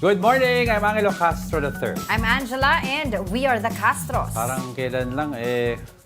Good morning! I'm Angelo Castro III. I'm Angela and we are the Castros. Parang kailan lang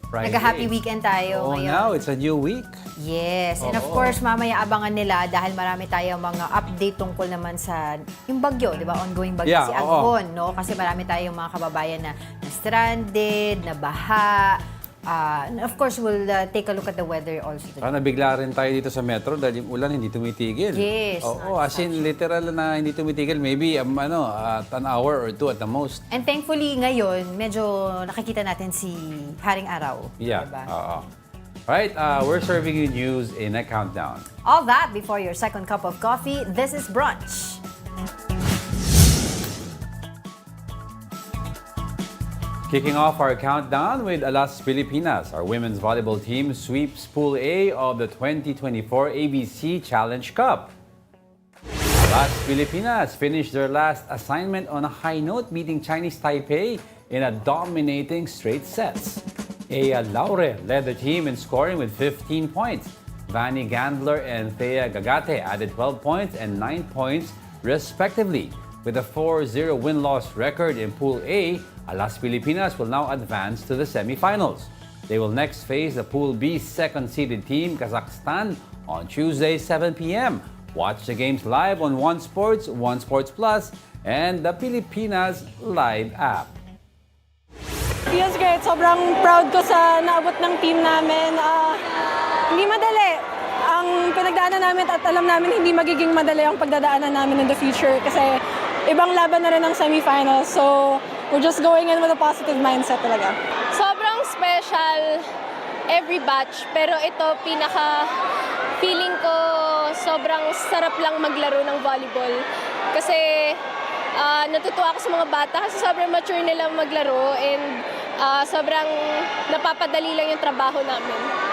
Friday. Nag-happy weekend tayo ngayon. Now it's a new week. Yes, and of course, mamaya abangan nila dahil marami tayong mga update tungkol naman sa yung bagyo, di ba? Ongoing bagyo si Aghon, no? Kasi marami tayong mga kababayan na stranded, na baha. And of course, we'll take a look at the weather also today. Nabigla rin tayo dito sa metro dahil yung ulan hindi tumitigil. Yes. As in literal na hindi tumitigil. Maybe at an hour or two at the most. And thankfully, ngayon, medyo nakikita natin si Haring Araw. Yeah. Diba? Right, we're serving you news in a countdown. All that before your second cup of coffee. This is Brunch. Kicking off our countdown with Alas Pilipinas. Our women's volleyball team sweeps Pool A of the 2024 ABC Challenge Cup. Alas Pilipinas finished their last assignment on a high note, beating Chinese Taipei in a dominating straight sets. Ea Laure led the team in scoring with 15 points. Vanny Gandler and Thea Gagate added 12 points and 9 points respectively. With a 4-0 win-loss record in Pool A, Alas Pilipinas will now advance to the semifinals. They will next face the Pool B second-seeded team, Kazakhstan, on Tuesday, 7 p.m. Watch the games live on One Sports, One Sports Plus, and the Pilipinas Live app. Feels great. Sobrang proud ko sa naabot ng team namin. Hindi madali ang pinagdaanan namin at alam namin hindi magiging madali ang pagdadaanan namin in the future kasi ibang laban na rin ang semifinals. So, we're just going in with a positive mindset talaga. Sobrang special every batch, pero ito feeling ko sobrang sarap lang maglaro ng volleyball. Kasi natutuwa ako sa mga bata kasi sobrang mature nila maglaro and sobrang napapadali lang yung trabaho namin.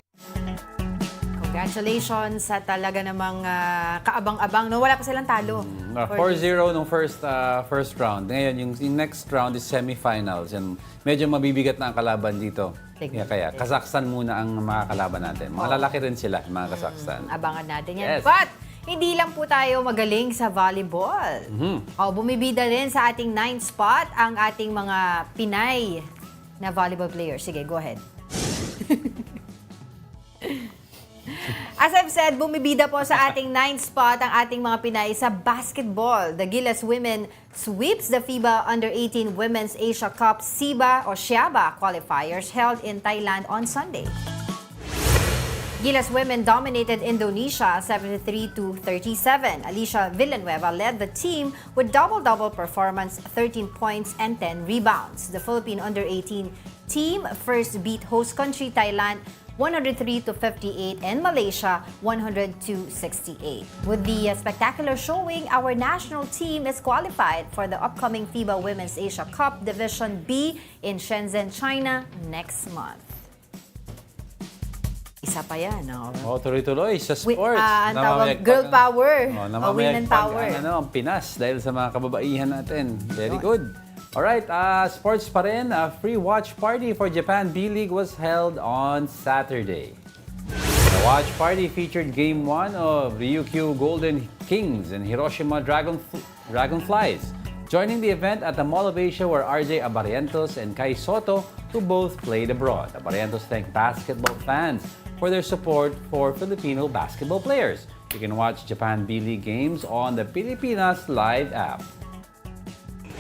Congratulations sa talaga namang kaabang-abang. No, wala pa silang talo. 4-0 nung first round. Ngayon, yung next round is semifinals. And medyo mabibigat na ang kalaban dito. Kaya Kazakhstan muna ang mga kalaban natin. Mga lalaki rin sila, mga Kazakhstan. Abangan natin yan. Yes. But, hindi lang po tayo magaling sa volleyball. Bumibida rin sa ating 9th spot ang ating mga Pinay na volleyball players. Sige, go ahead. As I've said, bumibida po sa ating 9th spot ang ating mga Pinay sa basketball. The Gilas women sweeps the FIBA Under-18 Women's Asia Cup SIABA qualifiers held in Thailand on Sunday. Gilas women dominated Indonesia 73-37. Alicia Villanueva led the team with double-double performance, 13 points and 10 rebounds. The Philippine Under-18 team first beat host country Thailand 103-58 and Malaysia 100-68. With the spectacular showing, our national team is qualified for the upcoming FIBA Women's Asia Cup Division B in Shenzhen, China next month. Isa pa yan, no? Tuloy-tuloy sa sports. Ang tawag, girl power. Women power. Ang Pinas dahil sa mga kababaihan natin. Very good. Alright, sports pa rin. A free watch party for Japan B-League was held on Saturday. The watch party featured Game 1 of Ryukyu Golden Kings and Hiroshima Dragonflies. Joining the event at the Mall of Asia were RJ Abarientos and Kai Soto, who both played abroad. Abarientos thanked basketball fans for their support for Filipino basketball players. You can watch Japan B-League games on the Pilipinas Live app.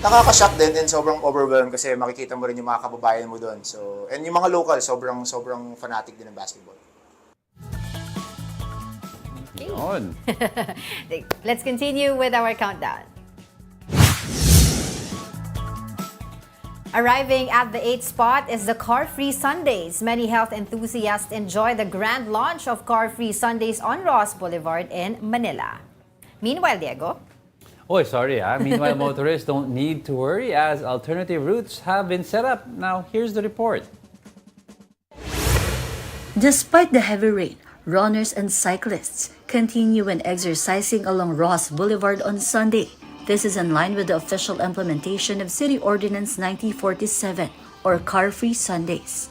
Nakaka-shock din and sobrang overwhelmed kasi makikita mo rin yung mga kababayan mo doon. So, and yung mga local, sobrang fanatic din ng basketball. Okay. Let's continue with our countdown. Arriving at the 8th spot is the Car-Free Sundays. Many health enthusiasts enjoy the grand launch of Car-Free Sundays on Ross Boulevard in Manila. Meanwhile, Diego. Meanwhile, motorists don't need to worry as alternative routes have been set up. Now, here's the report. Despite the heavy rain, runners and cyclists continue and exercising along Ross Boulevard on Sunday. This is in line with the official implementation of City Ordinance 9047 or Car-Free Sundays.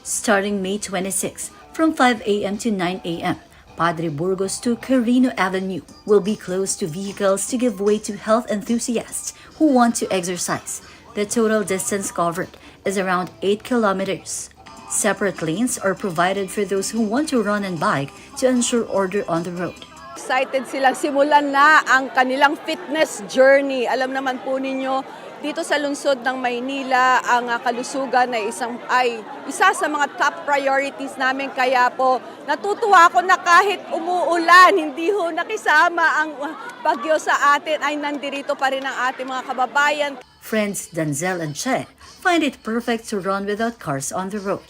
Starting May 26, from 5 a.m. to 9 a.m., Padre Burgos to Carino Avenue will be closed to vehicles to give way to health enthusiasts who want to exercise. The total distance covered is around 8 kilometers. Separate lanes are provided for those who want to run and bike to ensure order on the road. Excited silang simulan na ang kanilang fitness journey. Alam naman po ninyo, dito sa lungsod ng Maynila, ang kalusugan ay isa sa mga top priorities namin. Kaya po, natutuwa ako na kahit umuulan, hindi ho nakisama ang bagyo sa atin, ay nandirito pa rin ang ating mga kababayan. Friends Denzel and Che find it perfect to run without cars on the road.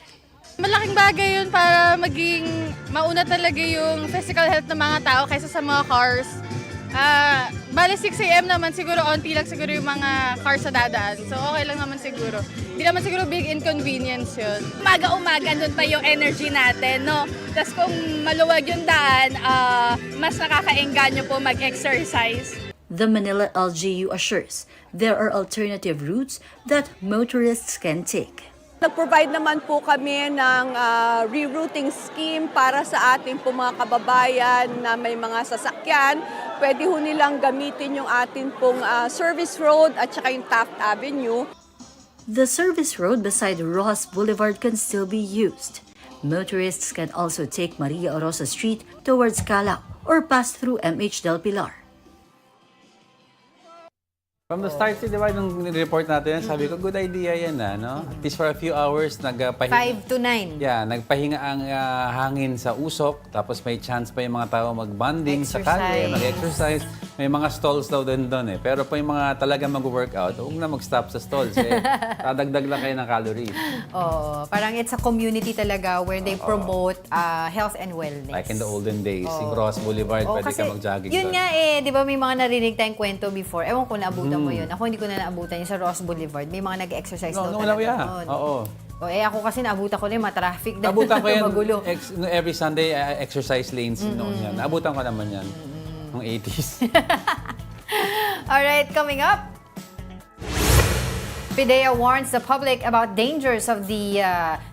Malaking bagay yun para maging mauna talaga yung physical health ng mga tao kaysa sa mga cars. Bale 6 a.m. naman siguro, onti lang siguro yung mga cars sa dadaan. So okay lang naman siguro. Hindi naman siguro big inconvenience yun. Umaga-umaga, doon pa yung energy natin, no? Tapos kung maluwag yung daan, mas nakakaengganyo po mag-exercise. The Manila LGU assures there are alternative routes that motorists can take. Nag-provide naman po kami ng rerouting scheme para sa ating po mga kababayan na may mga sasakyan. Pwede ho nilang gamitin yung ating pong service road at saka yung Taft Avenue. The service road beside Rojas Boulevard can still be used. Motorists can also take Maria Orosa Street towards Calao or pass through MH Del Pilar. From the start, di ba, nung report natin, sabi ko, good idea yan, no? At least for a few hours, 5 to 9. Yeah, nagpahinga ang hangin sa usok, tapos may chance pa yung mga tao mag-bonding sa kalye, mag-exercise. May mga stalls daw din doon eh. Pero po yung mga talaga mag-workout, huwag na mag-stop sa stalls eh. Dadagdag lang kayo ng calories. Oo, parang it's a community talaga where they promote health and wellness. Like in the olden days, yung Ross Boulevard, pwede kasi ka mag-jogging yun doon. nga eh, di ba may mga narinig tayong kwento before. Ewan ko naabutan mo yun. Ako hindi ko na naabutan yung sa Ross Boulevard. May mga nag-exercise daw No, talaga yeah. doon. Oo. O eh ako kasi naabutan ko na yung traffic na Naabutan ko yan, magulo. every Sunday, exercise lanes noon yan. Naabutan ko naman yan, noong 80s. Alright, coming up. PIDEA warns the public about dangers of the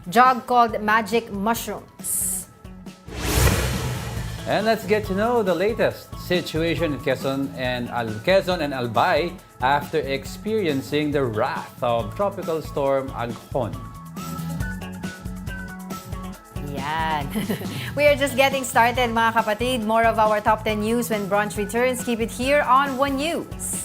drug called magic mushrooms. And let's get to know the latest situation in Quezon and Albay after experiencing the wrath of Tropical Storm Aghon. Yan. We are just getting started, mga kapatid. More of our top 10 news when Brunch returns. Keep it here on One News.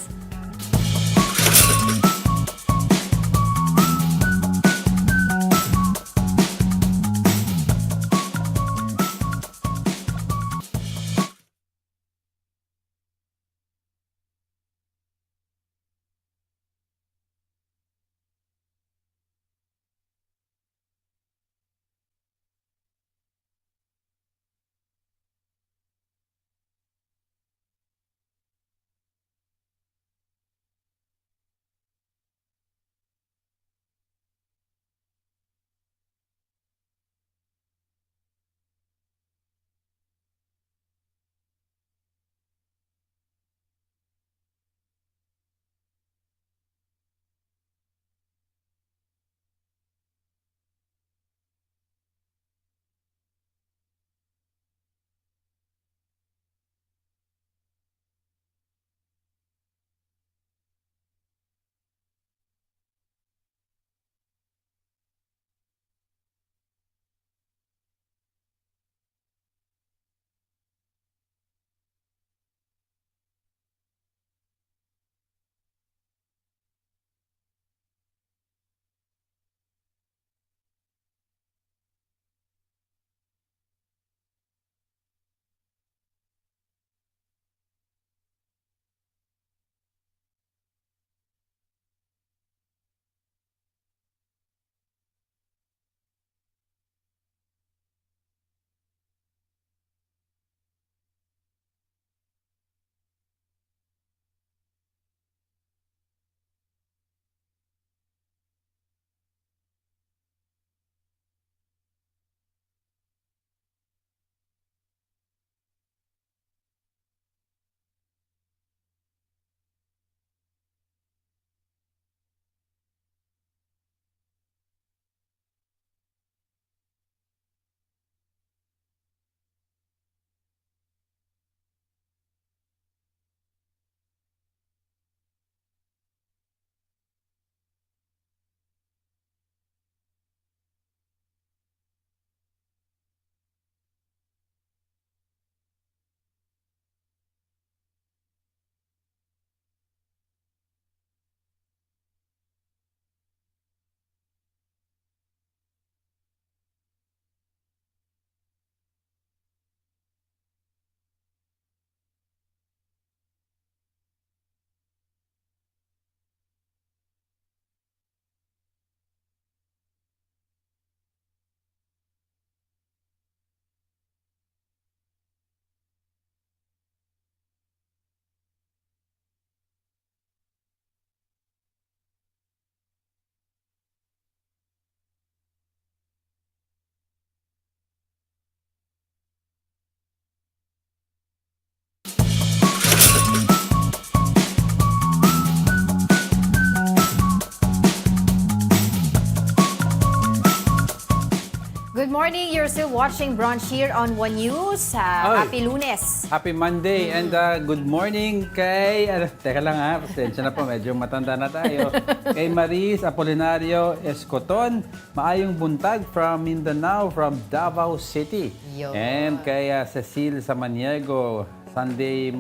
morning. You're still watching Brunch here on One News. Happy Lunes. Happy Monday and good morning kay... teka lang ha, pasensya na po, medyo matanda na tayo. Kay Maris Apolinario Escoton, maayong buntag from Mindanao, from Davao City. Yo. And kay Cecil Samaniego, Sunday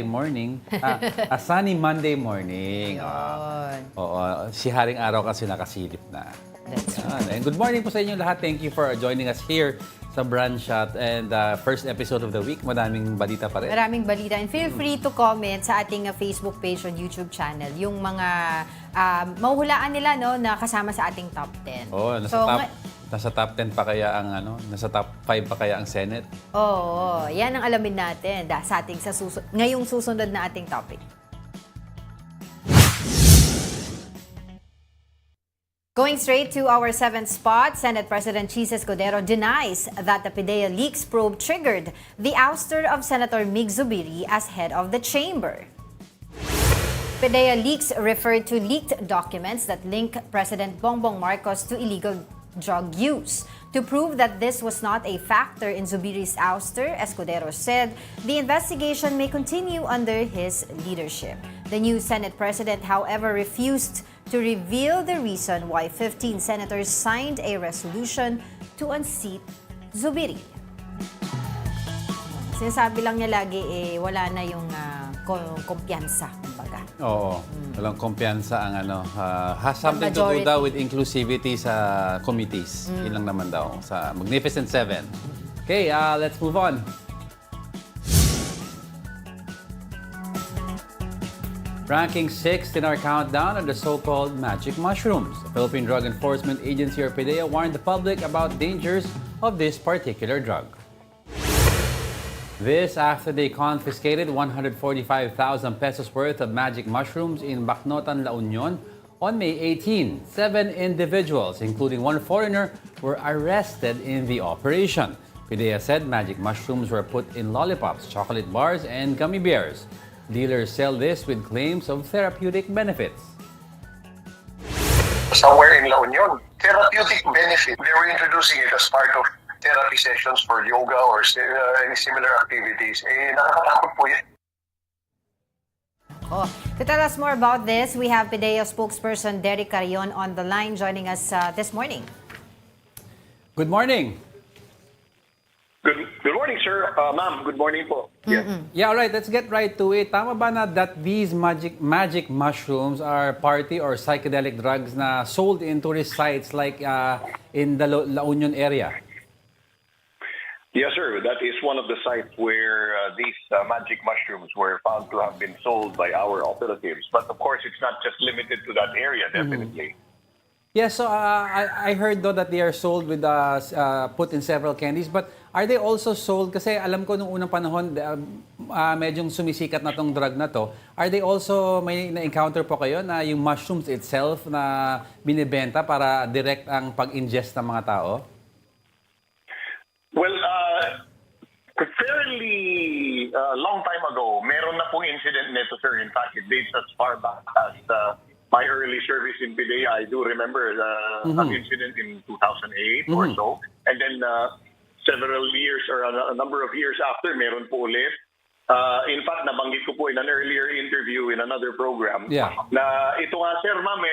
morning. A sunny Monday morning. Oo, si Haring Araw kasi nakasilip na. That's right. And good morning po sa inyo lahat. Thank you for joining us here sa Brunch Shot and first episode of the week. Madaming balita pa rin. Maraming balita. And feel free to comment sa ating Facebook page and YouTube channel yung mga mahuhulaan nila na kasama sa ating top 10. Oh, nasa top 10 pa kaya ang nasa top 5 pa kaya ang Senate? Oo, yan ang alamin natin sa ating ngayong susunod na ating topic. Going straight to our 7th spot, Senate President Chis Escudero denies that the PIDEA leaks probe triggered the ouster of Senator Mig Zubiri as head of the chamber. PIDEA leaks referred to leaked documents that link President Bongbong Marcos to illegal drug use. To prove that this was not a factor in Zubiri's ouster, Escudero said the investigation may continue under his leadership. The new Senate President, however, refused to reveal the reason why 15 senators signed a resolution to unseat Zubiri. Sinasabi lang niya lagi, wala na yung kumpiyansa, kumbaga. Oo, walang kumpiyansa ang has something to do daw with inclusivity sa committees. Yun lang naman daw sa Magnificent Seven. Okay, let's move on. Ranking 6th in our countdown are the so-called magic mushrooms. The Philippine Drug Enforcement Agency, or PIDEA, warned the public about dangers of this particular drug. This after they confiscated 145,000 pesos worth of magic mushrooms in Bacnotan, La Union on May 18. 7 individuals, including one foreigner, were arrested in the operation. PIDEA said magic mushrooms were put in lollipops, chocolate bars, and gummy bears. Dealers sell this with claims of therapeutic benefits. Somewhere in La Union, therapeutic benefit. They were introducing it as part of therapy sessions for yoga or any similar activities. Nakakatakot po yan. To tell us more about this, we have PIDEA spokesperson Derek Carrion on the line joining us this morning. Good morning. Good morning, sir. Ma'am, good morning po. Yes. Yeah, all right. Let's get right to it. Tama ba na that these magic mushrooms are party or psychedelic drugs na sold in tourist sites like in the La Union area? Yes, sir. That is one of the sites where these magic mushrooms were found to have been sold by our operatives. But of course, it's not just limited to that area, definitely. Yeah, so I heard though that they are sold with put in several candies, but are they also sold, kasi alam ko nung unang panahon medyong sumisikat na tong drug na to, are they also, may na-encounter po kayo na yung mushrooms itself na binibenta para direct ang pag-ingest ng mga tao? Well, fairly long time ago, meron na pong incident nito, sir. In fact, it dates as far back as my early service in PIDEA. I do remember an incident in 2008 or so. And then several years or a number of years after, meron po ulit. In fact, nabanggit ko po in an earlier interview in another program na ito nga, sir, ma'am,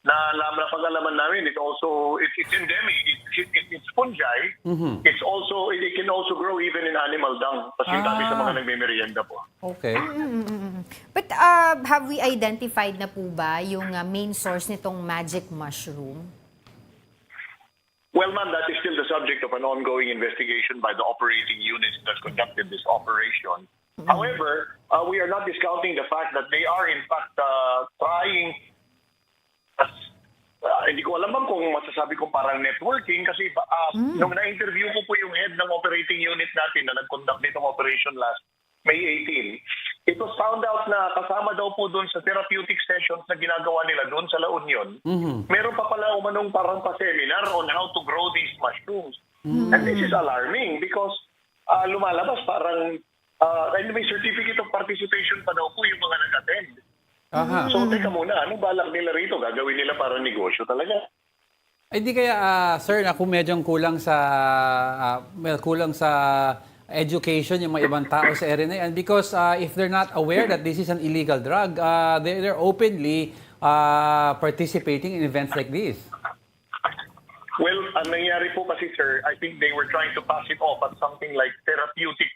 napag-alaman namin, it's endemic. It's fungi. It's also, it can also grow even in animal dung. Pasintabi sa mga nagme-merienda po. Okay. But have we identified na po ba yung main source nitong magic mushroom? Well, ma'am, that is still the subject of an ongoing investigation by the operating units that conducted this operation. However, we are not discounting the fact that they are in fact trying. Hindi ko alam kung masasabi kong parang networking kasi nung na-interview ko po yung head ng operating unit natin na nag-conduct nitong operation last May 18, it was found out na kasama daw po doon sa therapeutic sessions na ginagawa nila doon sa La Union, meron pa pala umanong parang pa-seminar on how to grow these mushrooms. And this is alarming because lumalabas parang may certificate of participation pa daw po yung mga nag-attend. So, teka muna, ano balak nila rito? Gagawin nila para negosyo talaga? Ay di kaya, sir, na kung medyo kulang sa education yung mga ibang tao sa area na yan because if they're not aware that this is an illegal drug, they're openly participating in events like this. Well, ang nangyari po kasi, sir, I think they were trying to pass it off as something like therapeutic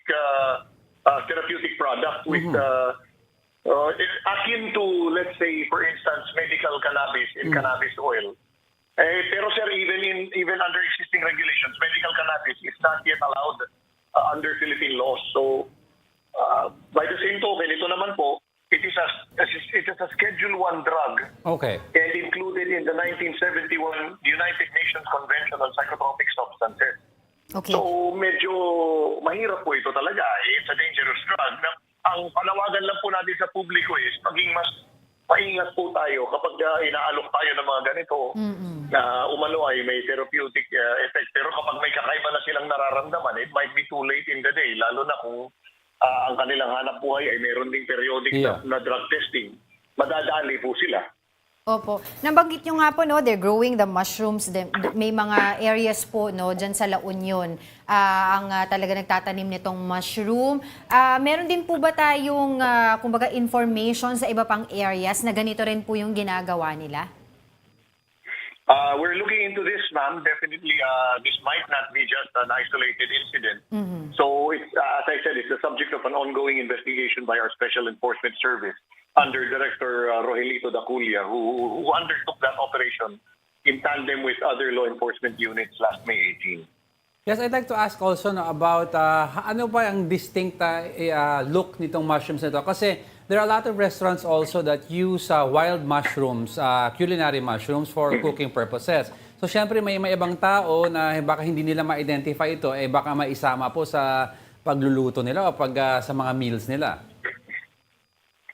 product with akin to, let's say, for instance, medical cannabis in cannabis oil. Pero sir, even under existing regulations, medical cannabis is not yet allowed under Philippine laws. So, by the same token, ito naman po, it is a Schedule 1 drug. Okay. And included in the 1971 United Nations Convention on Psychotropic Substances. Okay. So, medyo mahirap po ito talaga. It's a dangerous drug. Ang panawagan lang po natin sa publiko is maging mas maingat po tayo kapag inaalok tayo ng mga ganito na umano ay may therapeutic effect. Pero kapag may kakaiba na silang nararamdaman, it might be too late in the day, lalo na kung ang kanilang hanap buhay ay mayroon ding periodic na drug testing. Madadali po sila. Opo. Nabanggit nyo nga po, no, they're growing the mushrooms. May mga areas po, no, dyan sa La Union, ang talaga nagtatanim nitong mushroom. Meron din po ba tayong, kumbaga, information sa iba pang areas na ganito rin po yung ginagawa nila? We're looking into this, ma'am. Definitely, this might not be just an isolated incident. So, it's, as I said, it's the subject of an ongoing investigation by our Special Enforcement Service under Director Rogelito Daculia, who undertook that operation in tandem with other law enforcement units last May 18. Yes, I'd like to ask also about ano ba ang distinct look nitong mushrooms nito? Kasi there are a lot of restaurants also that use wild mushrooms, culinary mushrooms for cooking purposes. So syempre may ibang tao na baka hindi nila ma-identify ito, baka maisama po sa pagluluto nila o sa mga meals nila.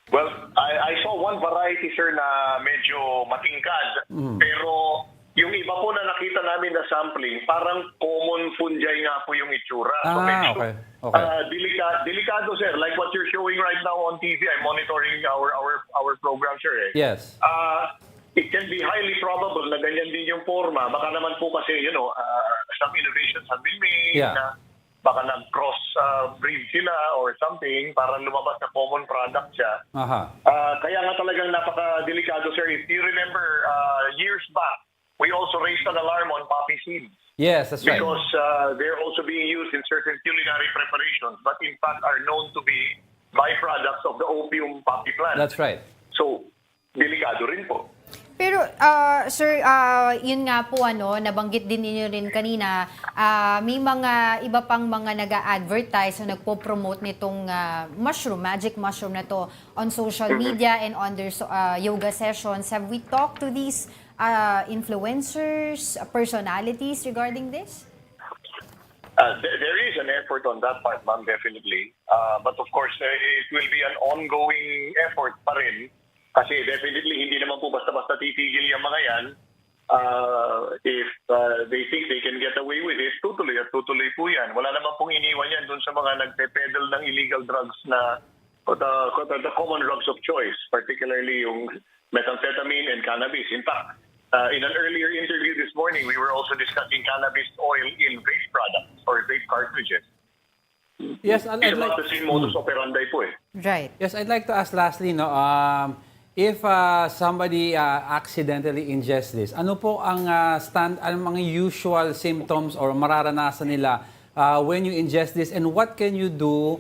Well, I saw one variety, sir, na medyo matingkad. Pero yung iba po na nakita namin na sampling, parang common fungi nga po yung itsura. So medyo delikado, sir. Like what you're showing right now on TV, I'm monitoring our program, sir. Yes. It can be highly probable na ganyan din yung forma. Baka naman po kasi, some innovations have been made. Yeah. Baka nag-cross breed sila or something para lumabas na common product siya. Kaya nga talagang napaka-delikado, sir. If you remember, years back, we also raised an alarm on poppy seeds. Yes, that's right. Because they're also being used in certain culinary preparations, but in fact are known to be byproducts of the opium poppy plant. That's right. So, delikado rin po. Pero, sir, yun nga po, nabanggit din niyo rin kanina, may mga iba pang mga nag-a-advertise o nagpo-promote nitong mushroom, magic mushroom na to on social media and on their yoga sessions. Have we talked to these influencers, personalities regarding this? There is an effort on that part, ma'am, definitely. But of course, it will be an ongoing effort pa rin. Kasi definitely, hindi naman po basta-basta titigil yung mga yan. If they think they can get away with it, tutuloy at tutuloy po yan. Wala naman pong iniwan yan dun sa mga nagpe-peddle ng illegal drugs na the common drugs of choice, particularly yung methamphetamine and cannabis. In fact, in an earlier interview this morning, we were also discussing cannabis oil in vape products or vape cartridges. Yes, It's about the same modus operandi po eh. Right. Yes, I'd like to ask lastly, if somebody accidentally ingests this, ano po ang mga usual symptoms or mararanasan nila when you ingest this, and what can you do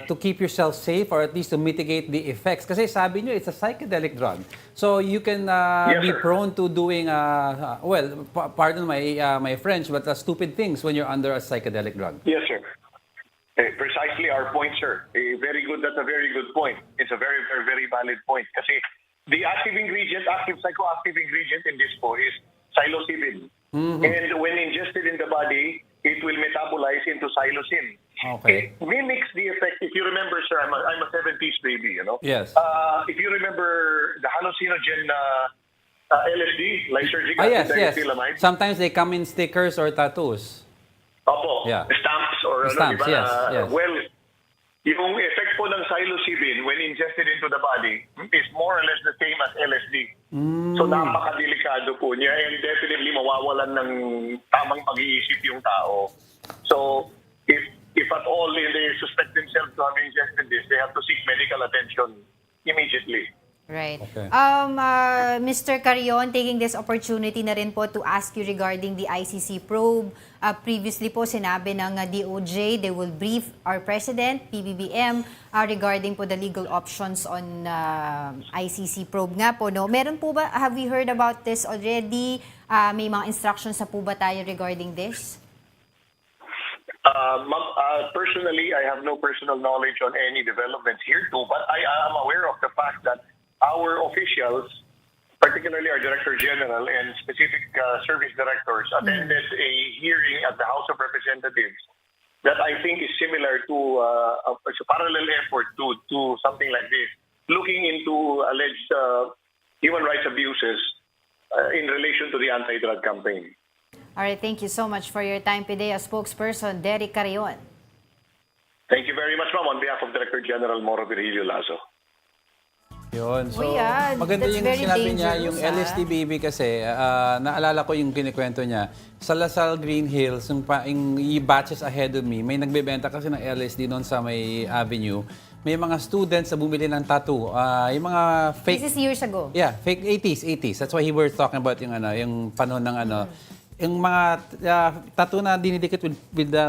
to keep yourself safe or at least to mitigate the effects? Kasi sabi nyo, it's a psychedelic drug. So you can be prone to doing, pardon my French, but stupid things when you're under a psychedelic drug. Yes, sir. Precisely our point, sir. Very good. That's a very good point. It's a very, very, very valid point. Kasi the active psychoactive ingredient in this po is psilocybin. And when ingested in the body, it will metabolize into psilocin. Okay. It mimics the effect. If you remember, sir, I'm a 70s baby, Yes. If you remember the hallucinogen LSD, lysergic Yes, acid yes. diethylamide. Sometimes they come in stickers or tattoos. Opo, Yeah. stamps or Stamps, diba? yes. Well, yung effect po ng psilocybin when ingested into the body is more or less the same as LSD. So napakadelikado po niya and definitely mawawalan ng tamang pag-iisip yung tao. So if at all they suspect themselves to have ingested this, they have to seek medical attention immediately. Right. Okay. Mr. Carion, taking this opportunity na rin po to ask you regarding the ICC probe. Previously po sinabi ng DOJ, they will brief our President, PBBM, regarding po the legal options on ICC probe nga po. No? Meron po ba, have we heard about this already? May mga instructions na po ba tayo regarding this? Personally, I have no personal knowledge on any developments here too, but I am aware of the fact that our officials, particularly our Director General and specific service directors, attended a hearing at the House of Representatives that I think is similar to a parallel effort to something like this, looking into alleged human rights abuses in relation to the anti-drug campaign. All right, thank you so much for your time today as spokesperson, Derek Carion. Thank you very much, ma'am, on behalf of Director General Moro Virgilio Lazo. Yun. So, yeah, maganda that's yung very sinabi niya, dangerous, yung LSD baby kasi, naalala ko yung kinikwento niya. Sa Lasal Green Hills, yung batches ahead of me, may nagbebenta kasi ng LSD noon sa may avenue. May mga students na bumili ng tattoo. Yung mga fake... This is years ago. Yeah, fake 80s. That's why he was talking about yung panahon ng yung mga tattoo na dinidikit with the...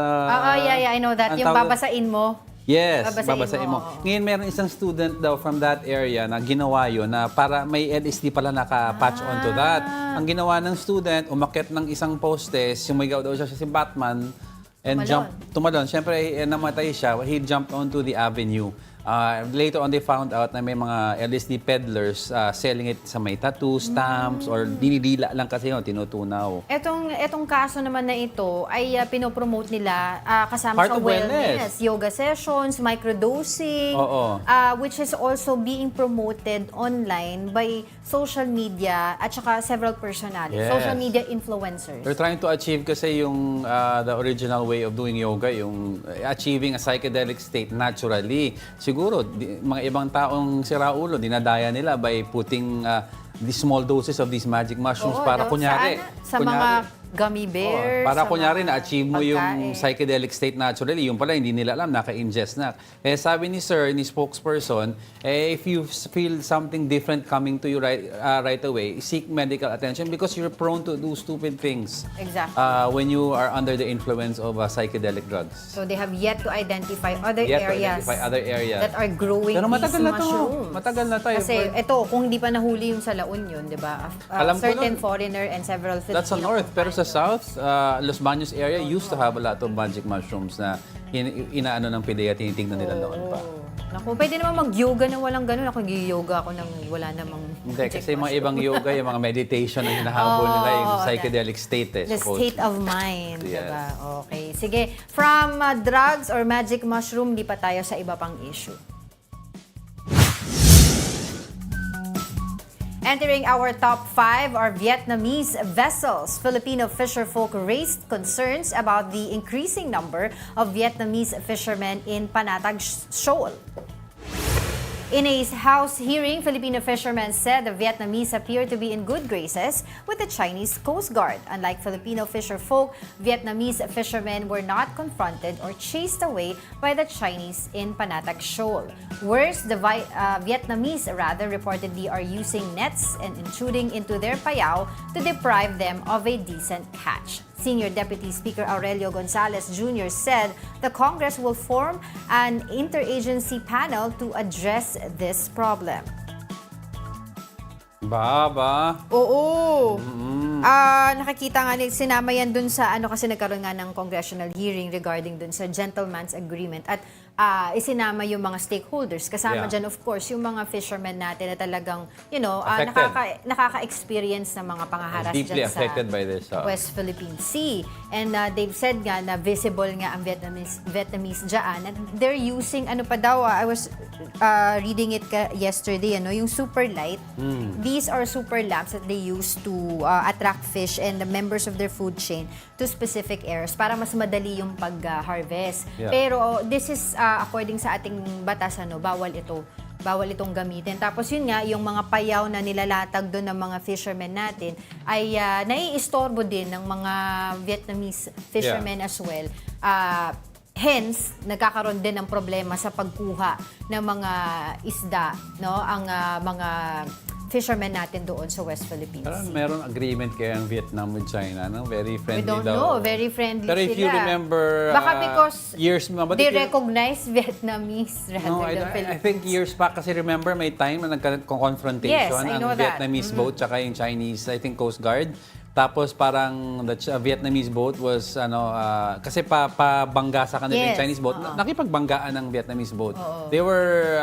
Yeah, I know that. Yung babasain mo. Yes, babasain mo. Ngayon, meron isang student daw from that area na ginawa yun na para may LSD pala naka-patch onto that. Ang ginawa ng student, umakyat ng isang postes, sumigaw daw siya si Batman, and tumalon. Siyempre, namatay siya. He jumped onto the avenue. Later on, they found out na may mga LSD peddlers selling it sa may tattoo, stamps, or dinidila lang kasi yun, tinutunaw. Etong kaso naman na ito ay pinopromote nila kasama Part sa of wellness. yoga sessions, microdosing, which is also being promoted online by social media at saka several personalities, Yes. social media influencers. They're trying to achieve kasi yung the original way of doing yoga, yung achieving a psychedelic state naturally. Siguro, mga ibang taong siraulo, dinadaya nila by putting the small doses of these magic mushrooms para kunyari. Sa mga gummy bears. Para sa kunyari mga na-achieve mo yung pagkain. psychedelic state naturally. Yung pala, hindi nila alam, naka-ingest na. Kaya sabi ni Sir, ni spokesperson, if you feel something different coming to you right away, seek medical attention because you're prone to do stupid things. Exactly. When you are under the influence of psychedelic drugs. So they have yet to identify other areas that are growing Pero matagal these na to. mushrooms. Matagal na tayo. Kasi ito, kung hindi pa nahuli yung sa La Union, di ba? Alam ko Certain nun. foreigner and several Filipino. That's sa north. Pero sa south, Los Baños area used to have a lot of magic mushrooms na inaano ng PDEA, tinitingnan nila noon pa. Naku, pwede naman mag-yoga na walang ganun. Ako yoga ako nang wala namang Hindi, magic kasi mga mushroom. ibang yoga, yung mga meditation na hinahabol nila, yung psychedelic state. The state of mind, Yes. diba? Okay. Sige, from drugs or magic mushroom, di pa tayo sa iba pang issue. Entering our top 5 are Vietnamese vessels. Filipino fisherfolk raised concerns about the increasing number of Vietnamese fishermen in Panatag Shoal. In a House hearing, Filipino fishermen said the Vietnamese appear to be in good graces with the Chinese Coast Guard. Unlike Filipino fisherfolk, Vietnamese fishermen were not confronted or chased away by the Chinese in Panatag Shoal. Worse, the Vietnamese reportedly are using nets and intruding into their payao to deprive them of a decent catch. Senior Deputy Speaker Aurelio Gonzales Jr. said the Congress will form an interagency panel to address this problem. Baba. Oo. Nakikita nga, sinama yan dun sa, kasi nagkaroon nga ng congressional hearing regarding dun sa gentleman's agreement. At isinama yung mga stakeholders. Kasama dyan, of course, yung mga fishermen natin na talagang, nakaka-experience ng mga pangaharas Deeply dyan sa affected by this. West Philippine Sea. And they've said nga na visible nga ang Vietnamese dyan. And they're using, I was reading it yesterday, yung super light. These are super lamps that they use to attract fish and the members of their food chain to specific areas para mas madali yung pag-harvest. Yeah. Pero this is according sa ating batas, bawal ito bawal itong gamitin. Tapos yun nga, yung mga payaw na nilalatag doon ng mga fishermen natin ay naiistorbo din ng mga Vietnamese fishermen as well. Hence, nagkakaroon din ng problema sa pagkuha ng mga isda, no? Ang mga fishermen natin doon sa West Philippine Parang Sea. meron agreement kaya ang Vietnam with China, no? Very friendly We don't daw. know, very friendly Pero if you sila. remember, Baka because years, but they if you- recognize Vietnamese rather No, than I Philippines. think years back kasi remember may time na nagka-confrontation Yes, I ang know that. Vietnamese boat tsaka yung Chinese, I think Coast Guard. Tapos parang the Vietnamese boat was kasi pabangga sa kanila yung Yes, Chinese boat. Nakipagbanggaan ng Vietnamese boat. They were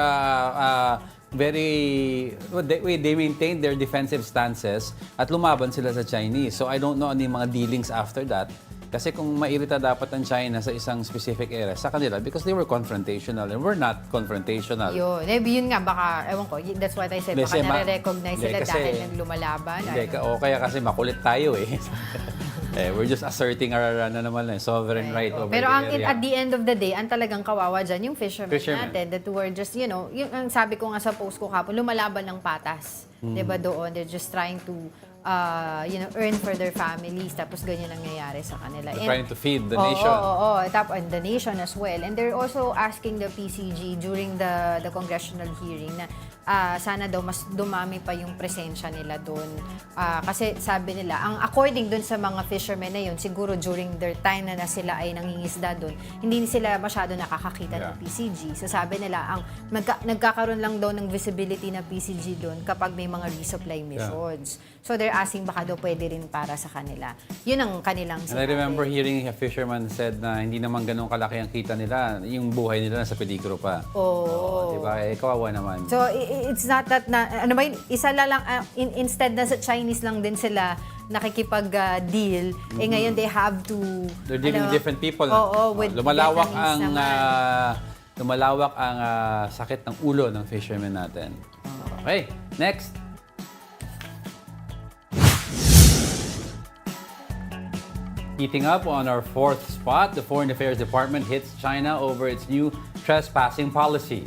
they maintained their defensive stances at lumaban sila sa Chinese. So I don't know ano yung mga dealings after that. Kasi kung mairita dapat ang China sa isang specific area sa kanila because they were confrontational and we're not confrontational. Yun nga, baka, ewan ko, that's what I said, baka Kasi nare-recognize sila kasi- dahil naglumalaban. O kaya kasi makulit tayo eh. We're just asserting our sovereign right over Pero the area. at the end of the day, ang talagang kawawa dyan, yung fishermen natin that were just, yung ang sabi ko nga sa post ko kapon, lumalaban ng patas. Diba doon? They're just trying to earn for their families. Tapos ganyan ang nangyayari sa kanila. They're trying to feed the nation. And the nation as well. And they're also asking the PCG during the congressional hearing na sana daw mas dumami pa yung presensya nila doon. Kasi sabi nila, according doon sa mga fishermen na yun, siguro during their time na sila ay nangingisda doon, hindi sila masyado nakakakita ng PCG. So sabi nila, nagkakaroon lang daw ng visibility na PCG doon kapag may mga resupply missions. So they're asking baka daw pwede rin para sa kanila. Yun ang kanilang And I remember hearing a fisherman said na hindi naman ganun kalaki ang kita nila, yung buhay nila nasa peligro pa. Diba? Kawawa naman. So it's not that ano ba yun, isa lang instead na sa Chinese lang din sila nakikipag-deal, ngayon they have to They're dealing with different people. With lumalawak Vietnamese naman. lumalawak ang sakit ng ulo ng fishermen natin. Okay, next. Heating up on our fourth spot, the Foreign Affairs Department hits China over its new trespassing policy.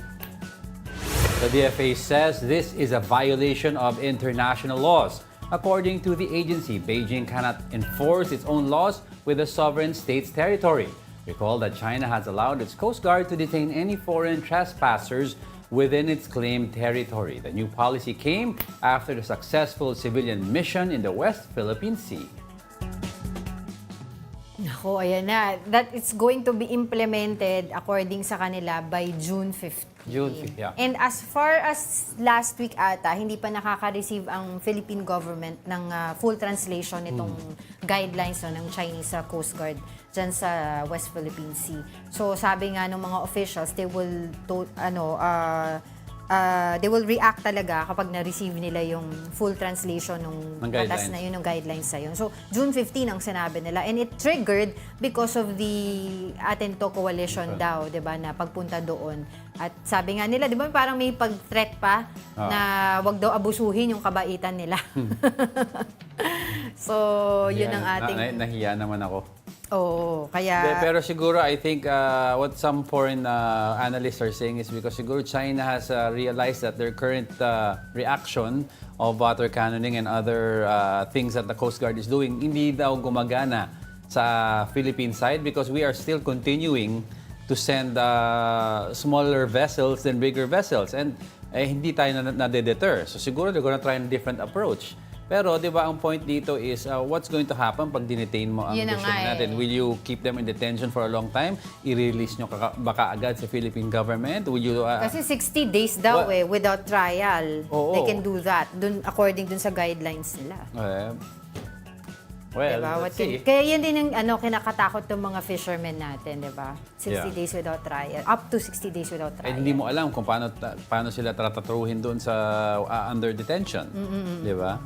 The DFA says this is a violation of international laws. According to the agency, Beijing cannot enforce its own laws with a sovereign state's territory. Recall that China has allowed its Coast Guard to detain any foreign trespassers within its claimed territory. The new policy came after the successful civilian mission in the West Philippine Sea. Nako, ayan na. That it's going to be implemented according sa kanila by June 15. June 15, yeah. And as far as last week ata, hindi pa nakaka-receive ang Philippine government ng full translation nitong guidelines ng Chinese Coast Guard dyan sa West Philippine Sea. So sabi nga ng mga officials, they will react talaga kapag na-receive nila yung full translation ng batas na yun, ng guidelines na yun. So, June 15 ang sinabi nila. And it triggered because of the Atento Coalition daw, di ba, na pagpunta doon. At sabi nga nila, di ba, parang may pag-threat pa na wag daw abusuhin yung kabaitan nila. So, yun ang ating... Nahiya naman ako. Kaya... Pero siguro, I think what some foreign analysts are saying is because siguro China has realized that their current reaction of water cannoning and other things that the Coast Guard is doing, hindi daw gumagana sa Philippine side because we are still continuing to send smaller vessels than bigger vessels. And hindi tayo nade-deter. So siguro they're gonna try a different approach. Pero, di ba, ang point dito is what's going to happen pag dinetain mo ang fishermen natin? Will you keep them in detention for a long time? I-release nyo baka agad sa Philippine government? Will you... Kasi 60 days daw without trial. They can do that according dun sa guidelines nila. Well, diba? let's see. Kaya yun din ang kinakatakot ng mga fishermen natin, di ba? 60 days without trial. Up to 60 days without trial. Hindi mo alam kung paano sila tratatruhin doon sa under detention. Di ba?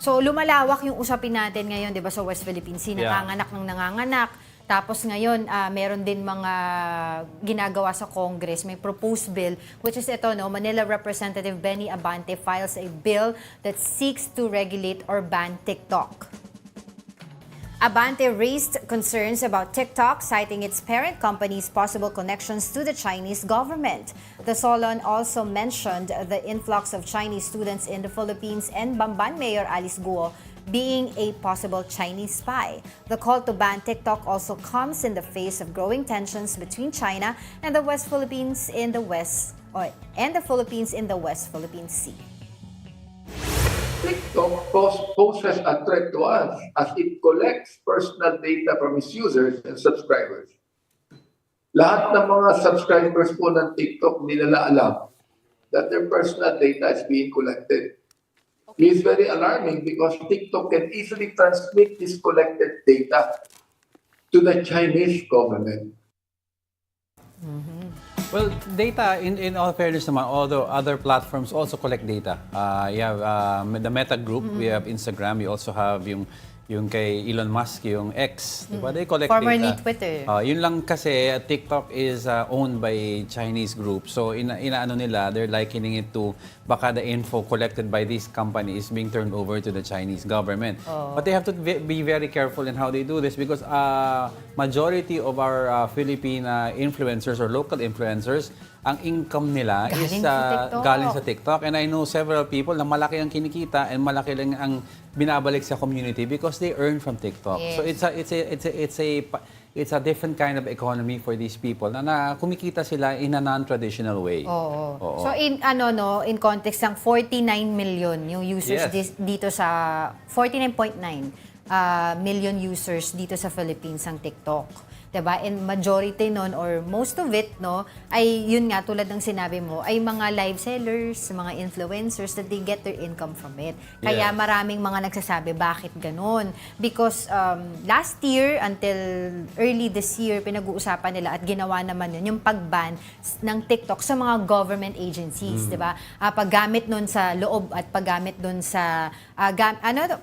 So, lumalawak yung usapin natin ngayon, di ba, sa West Philippine Sea. Nanganganak ng nanganganak. Tapos ngayon, meron din mga ginagawa sa Congress. May proposed bill, which is ito, Manila Representative Benny Abante files a bill that seeks to regulate or ban TikTok. Abante raised concerns about TikTok, citing its parent company's possible connections to the Chinese government. The Solon also mentioned the influx of Chinese students in the Philippines and Bamban Mayor Alice Guo being a possible Chinese spy. The call to ban TikTok also comes in the face of growing tensions between China and the West Philippines in the West and the Philippines in the West Philippine Sea. TikTok poses a threat to us as it collects personal data from its users and subscribers. Lahat ng mga subscribers po ng TikTok nila alam that their personal data is being collected. It is very alarming because TikTok can easily transmit this collected data to the Chinese government. Well, data, in all fairness naman, although other platforms also collect data. You have the Meta Group, we have Instagram, you also have yung kay Elon Musk, yung X, di ba? They collect Formerly data. Twitter. Yun lang kasi, TikTok is owned by a Chinese group. So, inaano nila, they're likening it to baka the info collected by these companies being turned over to the Chinese government. But they have to be very careful in how they do this because majority of our Philippine influencers or local influencers, ang income nila galing sa TikTok. And I know several people na malaki ang kinikita and malaki lang ang binabalik sa community because they earn from TikTok. Yes. So it's a different kind of economy for these people na kumikita sila in a non-traditional way. Oo. So in context ng 49 million yung users dito sa 49.9 million users dito sa Philippines ang TikTok. 'Di ba? And majority nun or most of it ay yun nga tulad ng sinabi mo ay mga live sellers, mga influencers that they get their income from it. Kaya maraming mga nagsasabi bakit ganun? Because last year until early this year pinag-uusapan nila at ginawa naman yun yung pag-ban ng TikTok sa mga government agencies, 'di ba? Paggamit nun sa loob at paggamit nun sa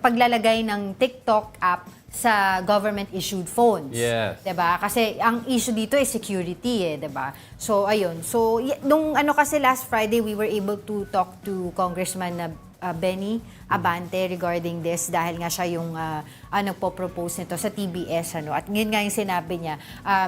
paglalagay ng TikTok app sa government-issued phones. Yes. 'Di ba? Kasi ang issue dito is security 'di ba? So ayun. So nung kasi last Friday we were able to talk to Congressman Benny Abante regarding this dahil nga siya yung nagpo-propose nito sa TBS At yun nga yung sinabi niya,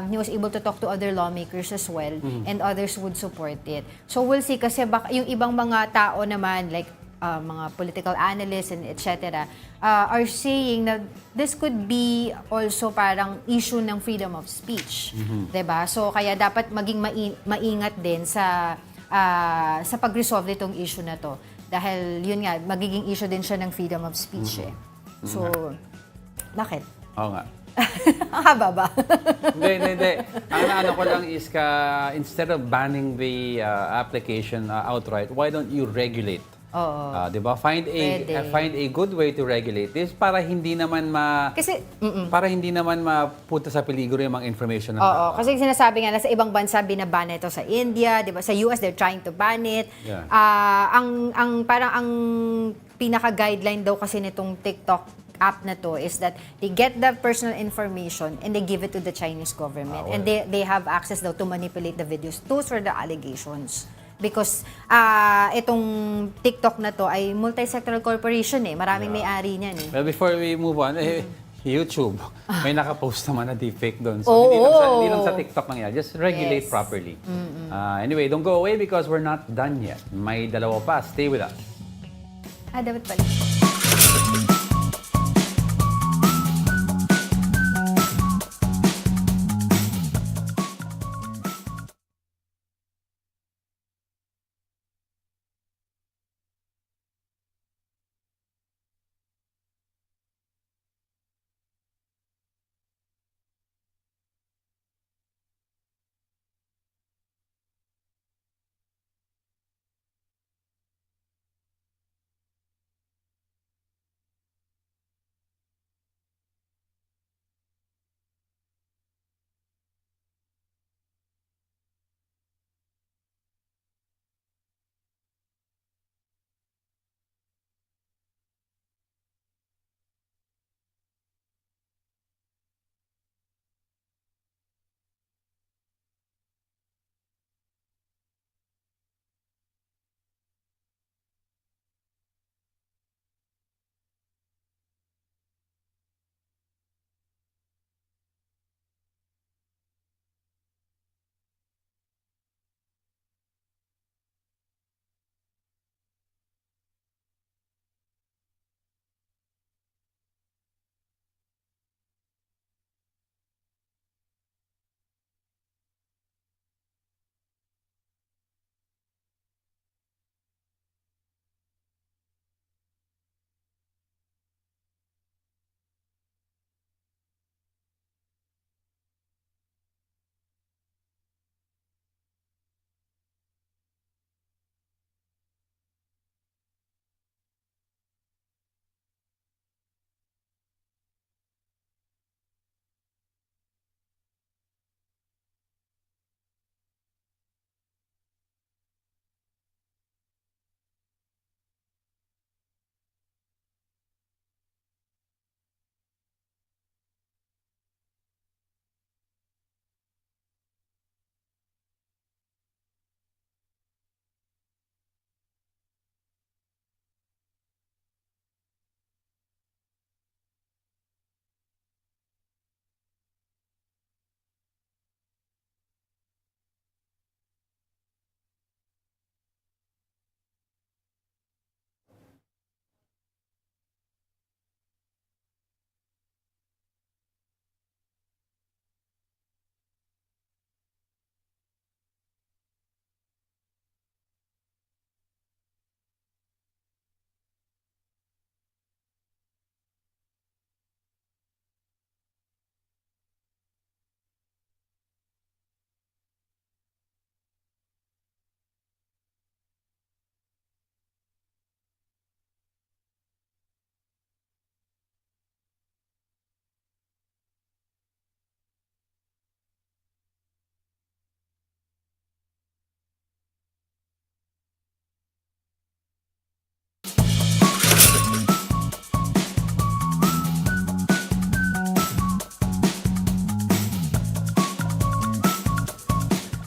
he was able to talk to other lawmakers as well and others would support it. So we'll see kasi baka yung ibang mga tao naman like mga political analysts and etc. Are saying that this could be also parang issue ng freedom of speech. 'Di ba? So kaya dapat maging maingat din sa pag-resolve nitong issue na to. Dahil yun nga, magiging issue din siya ng freedom of speech So, bakit? Oo nga. Ang haba ba? Hindi. Ang ano ko lang is instead of banning the application outright, why don't you regulate? Di ba? Find a good way to regulate this para hindi naman mapunta sa peligro yung mga information ng tao. Kasi sinasabi nga na sa ibang bansa binaban ito sa India, 'di ba? Sa US they're trying to ban it. Yeah. Ang pinaka-guideline daw kasi nitong TikTok app na to is that they get the personal information and they give it to the Chinese government. And they have access daw to manipulate the videos. Those were the allegations. Because itong TikTok na to ay multi-sectoral corporation Maraming may-ari niyan Well, before we move on, YouTube, may nakapost naman na deepfake doon. So, hindi lang sa TikTok lang yan. Just regulate properly. Anyway, don't go away because we're not done yet. May dalawa pa. Stay with us. Dapat pala.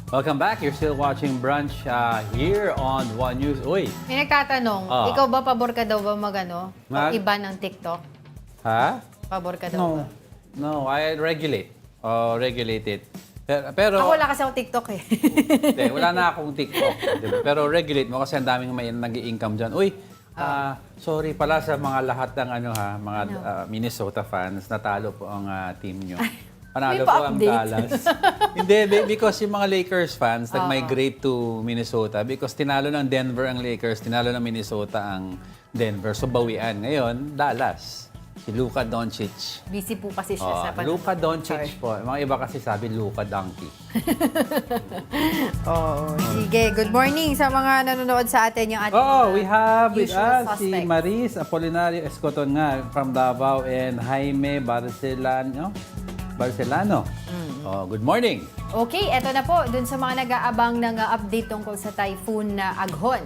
Welcome back. You're still watching Brunch here on One News. Uy, May nagtatanong, ikaw ba pabor ka daw ba magano? Iba ng TikTok? ha? Pabor ka daw No. ba? No, I regulate. Regulate it. Pero Ako wala kasi ako TikTok eh. hindi, wala na akong TikTok. Diba? Pero regulate mo kasi ang daming may nag-i-income dyan. Uy, sorry pala sa mga lahat ng mga Minnesota fans. Natalo po ang team nyo. Panalo May po ang pa-update. Dallas. Hindi, because yung mga Lakers fans nag-migrate to Minnesota because tinalo ng Denver ang Lakers, tinalo ng Minnesota ang Denver. So bawian. Ngayon, Dallas. Si Luka Doncic. Busy po kasi siya sa panonood. Luka Doncic po. Mga iba kasi sabi Luka Donkey. Sige, good morning sa mga nanonood sa atin yung ating We have with usual us si suspects. Maris Apolinario Escoton nga from Davao and Jaime Barcelano. Good morning. Okay, eto na po, dun sa mga nag-aabang ng update tungkol sa Typhoon Aghon.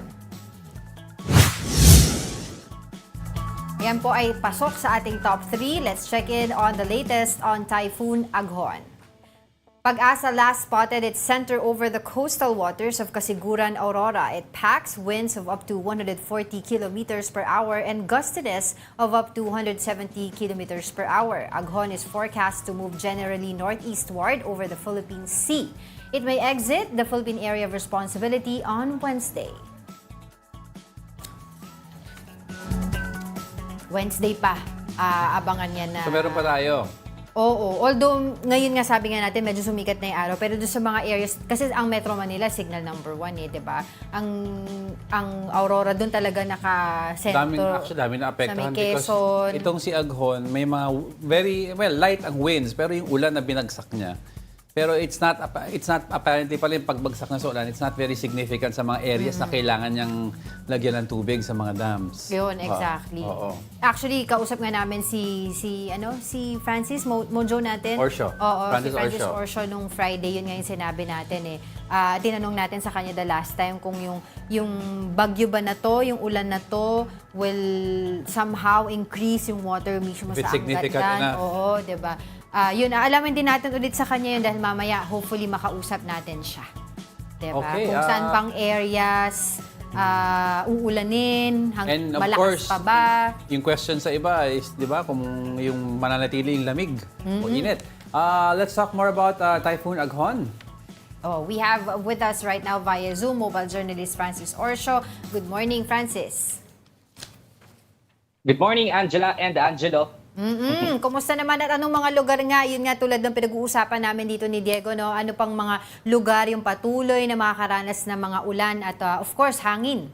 Yan po ay pasok sa ating top 3. Let's check in on the latest on Typhoon Aghon. Pag-asa last spotted its center over the coastal waters of Casiguran, Aurora. It packs winds of up to 140 kilometers per hour and gustiness of up to 170 kilometers per hour. Aghon is forecast to move generally northeastward over the Philippine Sea. It may exit the Philippine Area of Responsibility on Wednesday. Wednesday pa, abangan yan na. So meron pa tayo. Oo. Although, ngayon nga sabi nga natin, medyo sumikat na yung araw. Pero doon sa mga areas, kasi ang Metro Manila, signal number 1 di ba? Ang Aurora doon talaga naka-sentro. Dami na apektuhan sa may Quezon. itong si Aghon, may mga light ang winds, pero yung ulan na binagsak niya. Pero it's not apparently pala yung pagbagsak na sa ulan, it's not very significant sa mga areas na kailangan niyang lagyan ng tubig sa mga dams. Yun, exactly. Oo. Actually, kausap nga namin si Francis Mojo natin. Orsho. Oo, Francis si Francis Orsho. Orsho nung Friday, yun nga yung sinabi natin eh. Tinanong natin sa kanya the last time kung yung bagyo ba na to, yung ulan na to will somehow increase yung water mismo If it's sa significant Angat-Dan. enough. Oo, diba? Yun, alamin din natin ulit sa kanya yun dahil mamaya hopefully makausap natin siya. Diba? Okay, Kung saan pang areas uulanin, And of malakas course, pa ba? yung question sa iba is, di ba, kung yung mananatili yung lamig o init. Let's talk more about Typhoon Aghon. We have with us right now via Zoom mobile journalist Francis Orsho. Good morning, Francis. Good morning, Angela and Angelo. Kumusta naman at anong mga lugar nga? Yun nga tulad ng pinag-uusapan namin dito ni Diego, no? Ano pang mga lugar yung patuloy na makakaranas ng mga ulan at of course, hangin?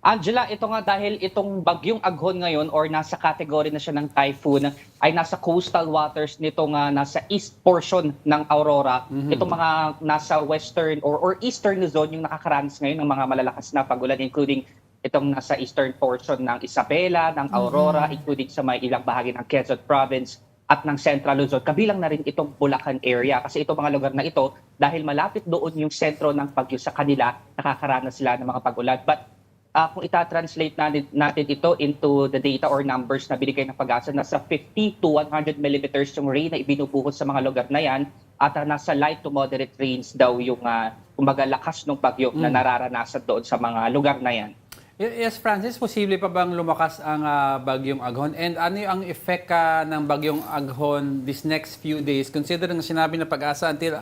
Angela, ito nga dahil itong bagyong Aghon ngayon or nasa category na siya ng typhoon ay nasa coastal waters nitong nasa east portion ng Aurora. Itong mga nasa western or eastern zone yung nakakaranas ngayon ng mga malalakas na pagulan including itong nasa eastern portion ng Isabela, ng Aurora, including sa may ilang bahagi ng Quezon Province at ng Central Luzon. Kabilang na rin itong Bulacan area kasi itong mga lugar na ito dahil malapit doon yung sentro ng bagyo sa kanila, nakakaranas sila ng mga pag-ulan. But kung ita-translate natin ito into the data or numbers na binigay ng Pag-asa, nasa 50 to 100 millimeters yung rain na ibinubuhos sa mga lugar na yan at nasa light to moderate rains daw yung kumbaga lakas ng bagyo na nararanasan doon sa mga lugar na yan. Yes, Francis, posible pa bang lumakas ang bagyong Aghon? And ano ang effect ng bagyong Aghon this next few days? Considering sinabi ng Pag-asa until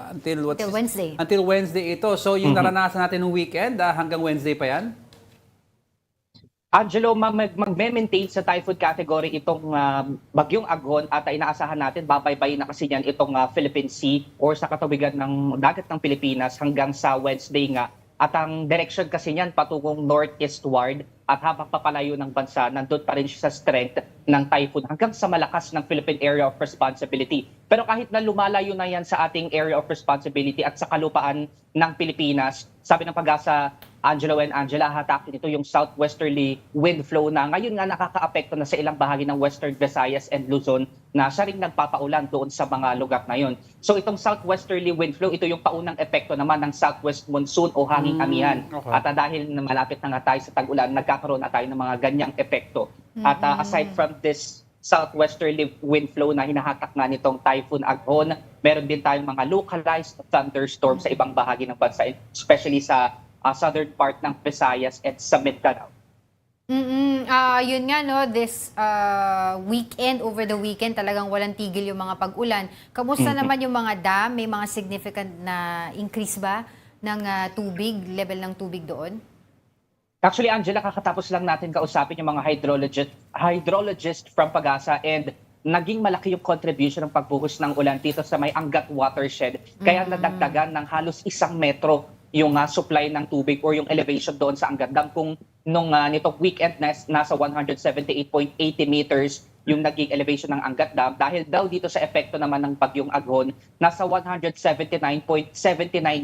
Wednesday. Until Wednesday ito. So yung naranasan natin ng weekend, hanggang Wednesday pa yan? Angelo, mag-maintain sa typhoon category itong bagyong Aghon at inaasahan natin babaybayin na kasi yan itong Philippine Sea or sa katawigan ng dagat ng Pilipinas hanggang sa Wednesday nga. At ang direction kasi niyan patungong northeastward at habang papalayo ng bansa, nandun pa rin siya sa strength ng typhoon hanggang sa malakas ng Philippine Area of Responsibility. Pero kahit na lumalayo na yan sa ating Area of Responsibility at sa kalupaan ng Pilipinas, sabi ng Pag-asa, Angelo and Angela, hatakin ito yung southwesterly wind flow na ngayon nga nakakaapekto na sa ilang bahagi ng Western Visayas and Luzon na siya ring nagpapaulan doon sa mga lugar na yon. So itong southwesterly wind flow, ito yung paunang epekto naman ng southwest monsoon o hanging amihan. Okay. At dahil malapit na nga tayo sa tag-ulan, nagkakaroon na tayo ng mga ganyang epekto. At aside from this southwesterly wind flow na hinahatak nga nitong Typhoon Aghon. Meron din tayong mga localized thunderstorms sa ibang bahagi ng bansa, especially sa southern part ng Visayas at sa Mindanao. Yun nga no, this weekend, over the weekend, talagang walang tigil yung mga pag-ulan. Kamusta naman yung mga dam? May mga significant na increase ba ng tubig, level ng tubig doon? Actually, Angela, kakatapos lang natin kausapin yung mga hydrologist from Pag-asa, and naging malaki yung contribution ng pagbuhos ng ulan dito sa may Angat watershed. Kaya nadagdagan ng halos 1 metro yung supply ng tubig or yung elevation doon sa Angat Dam. Kung nung nitong weekend nasa 178.80 meters yung naging elevation ng Angat Dam, dahil daw dito sa epekto naman ng bagyong Aghon, nasa 179.79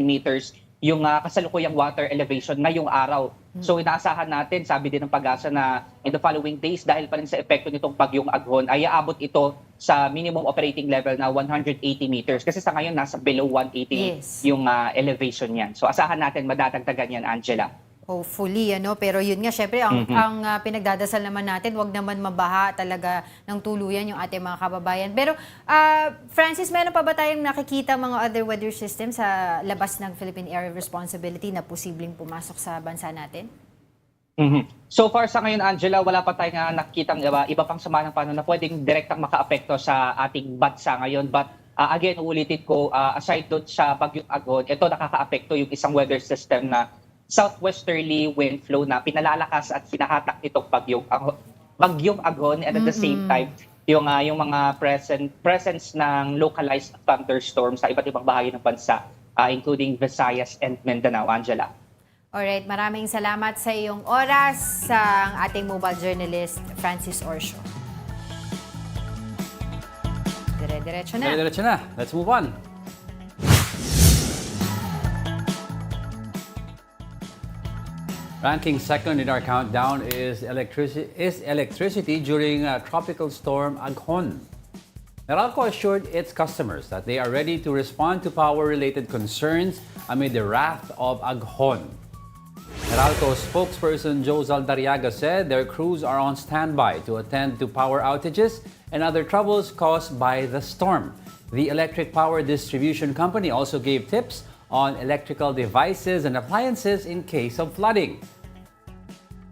meters yung kasalukuyang water elevation ngayong araw. So inaasahan natin, sabi din ng Pag-asa, na in the following days, dahil pa rin sa epekto nitong bagyong Aghon, ay aabot ito sa minimum operating level na 180 meters. Kasi sa ngayon, nasa below 180 yung elevation niyan. So asahan natin, madadagdagan yan, Angela. Hopefully, pero yun nga, syempre, ang pinagdadasal naman natin, wag naman mabaha talaga ng tuluyan yung ating mga kababayan. Pero, Francis, meron pa ba tayong nakikita mga other weather systems sa labas ng Philippine Area of Responsibility na posibleng pumasok sa bansa natin? So far sa ngayon, Angela, wala pa tayong nakikitang iba pang sama ng panahon na pwedeng direktang makaapekto sa ating bansa ngayon. But again, uulitin ko, aside doon sa bagyong Aghon, ito nakakaapekto yung isang weather system na southwesterly wind flow na pinalalakas at hinahatak nitong bagyong Aghon, and at the same time yung mga presence ng localized thunderstorms sa iba't ibang bahagi ng bansa, including Visayas and Mindanao, Angela. Alright, maraming salamat sa iyong oras sa ating mobile journalist Francis Orsio. Dire-diretso na. Dire-diretso na. Let's move on. Ranking second in our countdown is electricity during Tropical Storm Aghon. Meralco assured its customers that they are ready to respond to power-related concerns amid the wrath of Aghon. Meralco spokesperson Joe Zaldariaga said their crews are on standby to attend to power outages and other troubles caused by the storm. The Electric Power Distribution Company also gave tips on electrical devices and appliances in case of flooding.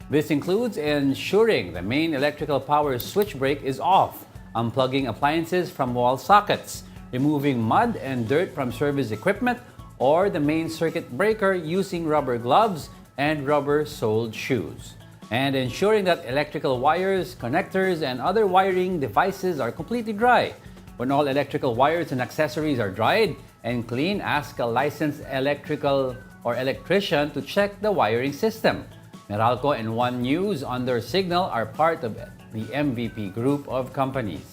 This includes ensuring the main electrical power switch break is off, unplugging appliances from wall sockets, removing mud and dirt from service equipment, or the main circuit breaker using rubber gloves and rubber-soled shoes, and ensuring that electrical wires, connectors, and other wiring devices are completely dry. When all electrical wires and accessories are dried and clean, ask a licensed electrical or electrician to check the wiring system. Meralco and One News under Signal are part of the MVP group of companies.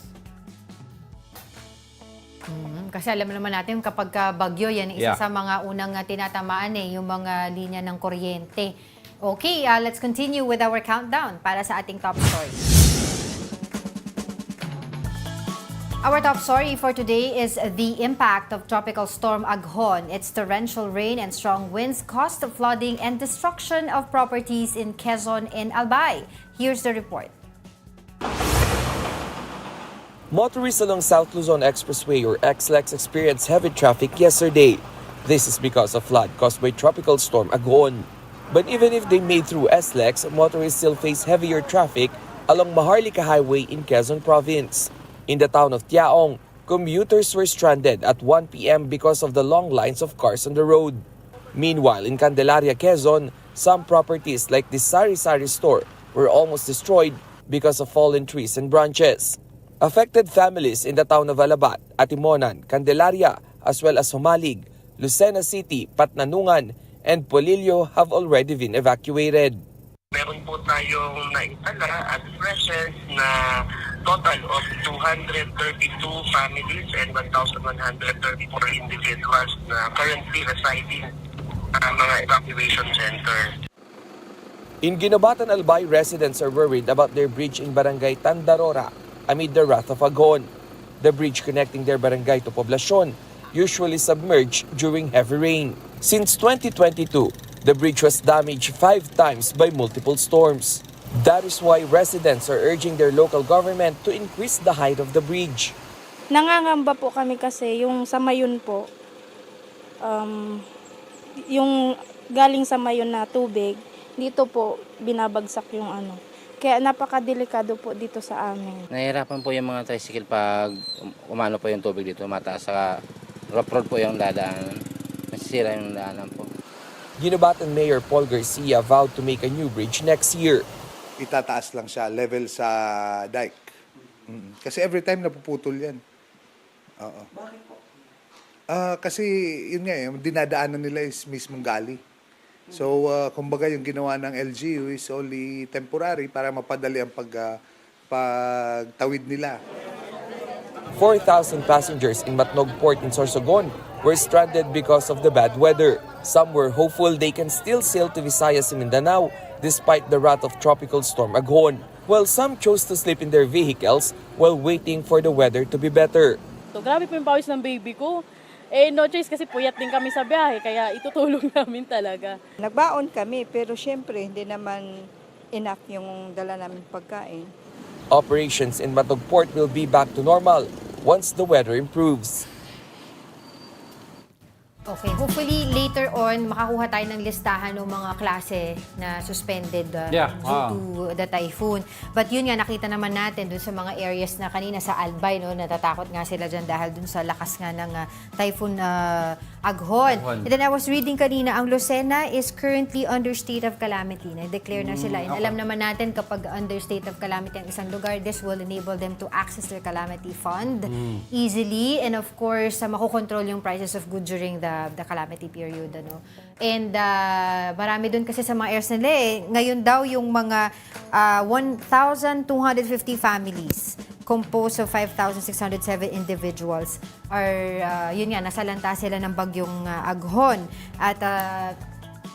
Kasi alam naman natin kapag bagyo, yan isa sa mga unang tinatamaan yung mga linya ng kuryente. Okay, let's continue with our countdown para sa ating top story. Our top story for today is the impact of Tropical Storm Aghon. Its torrential rain and strong winds caused flooding and destruction of properties in Quezon and Albay. Here's the report. Motorists along South Luzon Expressway or XLEX experienced heavy traffic yesterday. This is because of flood caused by Tropical Storm Aghon. But even if they made through SLEX, motorists still face heavier traffic along Maharlika Highway in Quezon Province. In the town of Tiaong, commuters were stranded at 1 p.m. because of the long lines of cars on the road. Meanwhile, in Candelaria, Quezon, some properties like the Sari-Sari store were almost destroyed because of fallen trees and branches. Affected families in the town of Alabat, Atimonan, Candelaria, as well as Humalig, Lucena City, Patnanungan, and Polillo have already been evacuated. Meron po tayong naitala at presence na total of 232 families and 1,134 individuals na currently residing sa mga evacuation center. In Ginobatan, Albay, residents are worried about their bridge in Barangay Tandarora amid the wrath of Aghon. The bridge connecting their barangay to Poblacion usually submerged during heavy rain. Since 2022, the bridge was damaged 5 times by multiple storms. That is why residents are urging their local government to increase the height of the bridge. Nangangamba po kami kasi yung sa Mayon po, yung galing sa Mayon na tubig, dito po binabagsak yung ano. Kaya napakadelikado po dito sa amin. Nahihirapan po yung mga tricycle pag umano po yung tubig dito, mataas sa rough road po yung dadaanan. Nasisira yung daanan po. Ginobatan Mayor Paul Garcia vowed to make a new bridge next year. Itataas lang siya, level sa dike. Kasi every time napuputol yan. Oo. Bakit po? Kasi yun nga dinadaanan nila is mismong gali. So, kumbaga yung ginawa ng LGU is only temporary para mapadali ang pagtawid nila. 4,000 passengers in Matnog Port in Sorsogon were stranded because of the bad weather. Some were hopeful they can still sail to Visayas and Mindanao despite the wrath of Tropical Storm Aghon, while some chose to sleep in their vehicles while waiting for the weather to be better. So, grabe po yung pawis ng baby ko. No choice kasi puyat din kami sa biyahe, kaya itutulong namin talaga. Nagbaon kami, pero syempre hindi naman enough yung dala namin pagkain. Operations in Matnog Port will be back to normal once the weather improves. Okay, hopefully later on makakuha tayo ng listahan ng mga klase na suspended due to the typhoon. But yun nga, nakita naman natin dun sa mga areas na kanina sa Albay, no, natatakot nga sila dyan dahil dun sa lakas nga ng Typhoon Aghon. And then I was reading kanina, ang Lucena is currently under state of calamity. Nag-declare na sila. And alam naman natin kapag under state of calamity ang isang lugar, this will enable them to access their calamity fund easily. And of course, makokontrol yung prices of goods during the calamity period, ano. And marami doon kasi sa mga areas nila ngayon daw yung mga 1,250 families composed of 5,607 individuals are yun nga, nasalanta sila ng bagyong Aghon at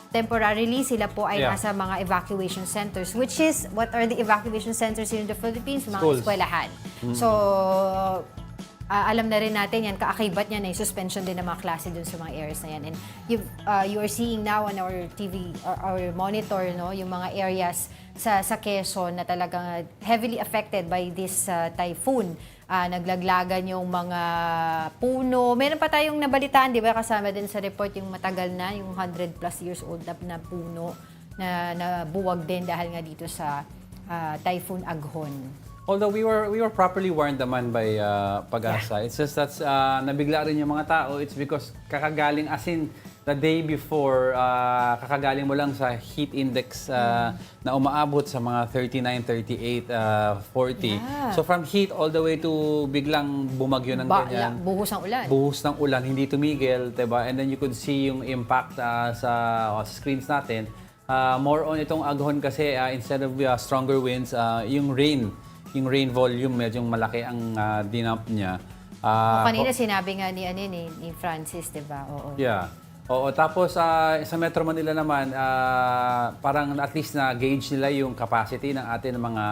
temporarily sila po ay nasa mga evacuation centers, which is, what are the evacuation centers here in the Philippines? Mga eskwelahan. So alam na rin natin yan, kaakibat niyan ay suspension din ng mga klase dun sa mga areas na yan. And you are seeing now on our TV, our monitor, no, yung mga areas sa Quezon na talagang heavily affected by this typhoon. Naglaglagan yung mga puno. Meron pa tayong nabalitaan, di ba, kasama din sa report yung matagal na, yung 100 plus years old na puno na nabuwag din dahil nga dito sa Typhoon Aghon. Although we were properly warned naman by Pag-asa. It's just that nabigla rin yung mga tao. It's because kakagaling, as in the day before, kakagaling mo lang sa heat index na umaabot sa mga 39, 38, 40. So from heat all the way to biglang bumagyo ng ganyan. Buhos ng ulan. Buhos ng ulan, hindi tumigil, diba? And then you could see yung impact sa screens natin. More on itong Aghon kasi instead of stronger winds, yung rain volume medyo malaki ang dinump niya. Kanina sinabi nga ni Francis, 'di ba? Oo. Yeah. Oo, tapos sa Metro Manila naman, parang at least na gauge nila yung capacity ng ating mga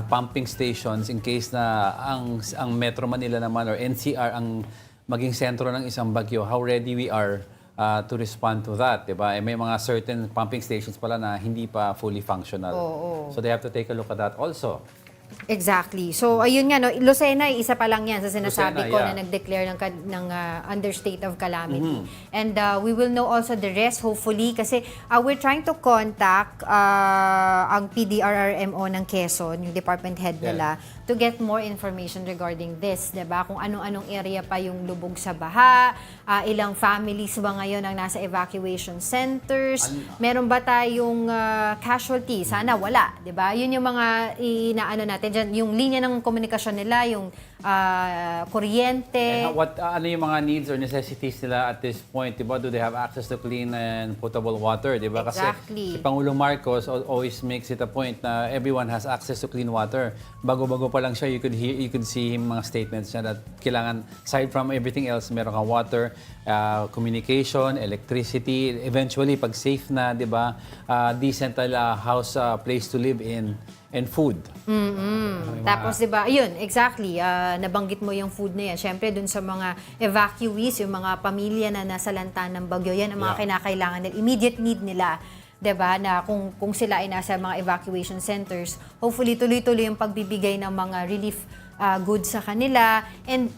pumping stations in case na ang Metro Manila naman or NCR ang maging sentro ng isang bagyo, how ready we are to respond to that, 'di ba? May mga certain pumping stations pala na hindi pa fully functional. So they have to take a look at that also. Exactly. So, ayun nga, no, Lucena, isa pa lang yan sa sinasabi Lucena, ko na nag-declare ng under state of calamity. And we will know also the rest, hopefully, kasi we're trying to contact ang PDRRMO ng Quezon, yung department head nila, to get more information regarding this, diba? Kung anong area pa yung lubog sa baha, ilang families ba ngayon ang nasa evacuation centers, meron ba tayong casualty? Sana wala, diba? Yun yung mga inaano natin dyan, yung linya ng komunikasyon nila, yung kuryente. Ano yung mga needs or necessities nila at this point, diba? Do they have access to clean and potable water, diba? Exactly. Kasi si Pangulong Marcos always makes it a point na everyone has access to clean water. Bago-bago pa lang siya, you could see him mga statements niya that kailangan, aside from everything else, meron kang water, communication, electricity, eventually pag safe na, diba? Decent house, place to live in, and food. Tapos, diba, yun, exactly, nabanggit mo yung food na yan. Siyempre, dun sa mga evacuees, yung mga pamilya na nasalanta ng bagyo, yan ang mga kinakailangan nila, immediate need nila 'Diba, na kung sila ay nasa mga evacuation centers, hopefully tuloy-tuloy yung pagbibigay ng mga relief goods sa kanila. And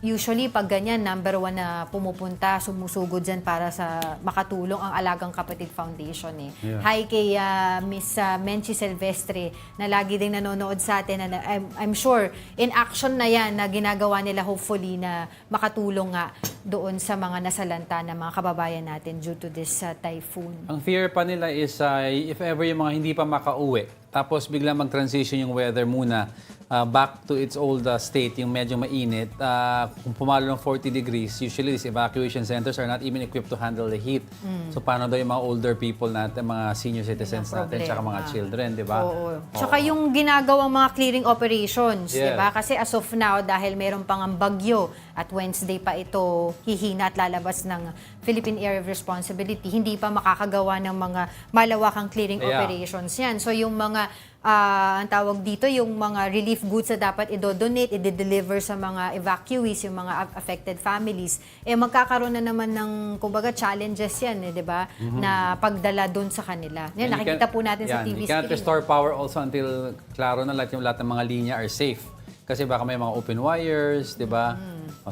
usually, pag ganyan, number 1 na pumupunta, sumusugod dyan para sa makatulong ang Alagang Kapatid Foundation. Yeah. Hi kay Miss Menchi Silvestre na lagi ding nanonood sa atin. And I'm sure, in action na yan na ginagawa nila hopefully na makatulong nga doon sa mga nasalanta ng mga kababayan natin due to this typhoon. Ang fear pa nila is if ever yung mga hindi pa makauwi, tapos bigla mag-transition yung weather muna, back to its old state, yung medyo mainit. Kung pumalo ng 40 degrees, usually these evacuation centers are not even equipped to handle the heat. So paano daw yung mga older people natin, mga senior citizens natin, tsaka mga children, di ba? Oo. Tsaka yung ginagawang mga clearing operations, Yeah. di ba? Kasi as of now, dahil mayroon pang ang bagyo at Wednesday pa ito hihina at lalabas ng Philippine Area of Responsibility, hindi pa makakagawa ng mga malawakang clearing operations yan. So yung mga ang tawag dito, yung mga relief goods na dapat i-donate, i-deliver sa mga evacuees, yung mga affected families, magkakaroon na naman ng, kumbaga, challenges yan, di ba? Na pagdala doon sa kanila. Yan, nakikita po natin sa TV screen. You can't restore power also until klaro na lahat ng mga linya are safe. Kasi baka may mga open wires, di ba?